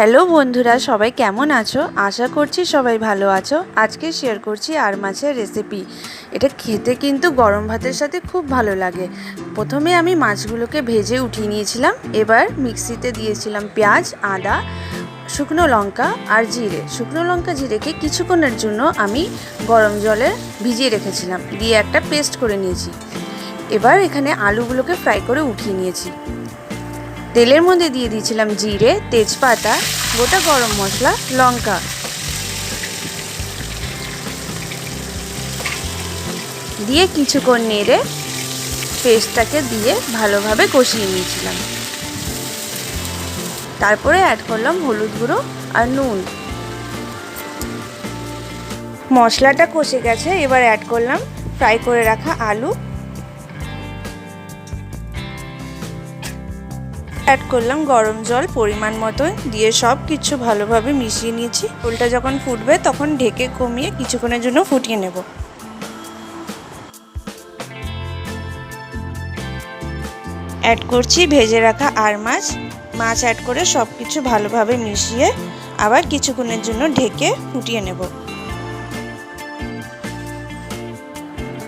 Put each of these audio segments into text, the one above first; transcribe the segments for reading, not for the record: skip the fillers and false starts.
Hello বন্ধুরা, সবাই কেমন আছো? আশা করছি সবাই ভালো আছো। আজকে শেয়ার করছি আর মাছের রেসিপি। এটা খেতে কিন্তু গরম ভাতের সাথে খুব ভালো লাগে। প্রথমে আমি মাছগুলোকে ভেজে উঠিয়ে নিয়েছিলাম। এবার মিক্সিতে দিয়েছিলাম পেঁয়াজ, আদা, শুকনো লঙ্কা আর জিরে। শুকনো লঙ্কা জিরেকে কিছুক্ষণের জন্য আমি গরম জলে ভিজিয়ে রেখেছিলাম, দিয়ে একটা পেস্ট করে নিয়েছি। এবার এখানে আলুগুলোকে ফ্রাই করে উঠিয়ে নিয়েছি। তেলের মধ্যে দিয়ে দিয়েছিলাম জিরে, তেজপাতা, গোটা গরম মশলা, লঙ্কা। দিয়ে কিছুক্ষণ নেড়ে পেস্টটাকে দিয়ে ভালোভাবে কষিয়ে নিয়েছিলাম। তারপরে অ্যাড করলাম হলুদ গুঁড়ো আর নুন। মশলাটা কষে গেছে, এবার অ্যাড করলাম ফ্রাই করে রাখা আলু, অ্যাড করলাম গরম জল পরিমাণ মতো, দিয়ে সব কিছু ভালোভাবে মিশিয়ে নিয়েছি। ঝোলটা যখন ফুটবে তখন ঢেকে কমিয়ে কিছুক্ষণের জন্য ফুটিয়ে নেব। অ্যাড করছি ভেজে রাখা আর মাছ অ্যাড করে সব কিছু ভালোভাবে মিশিয়ে আবার কিছুক্ষণের জন্য ঢেকে ফুটিয়ে নেব।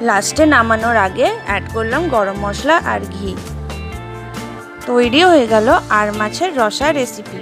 লাস্টে নামানোর আগে অ্যাড করলাম গরম মশলা আর ঘি। তৈরি হয়ে গেল আর মাছের রসা রেসিপি।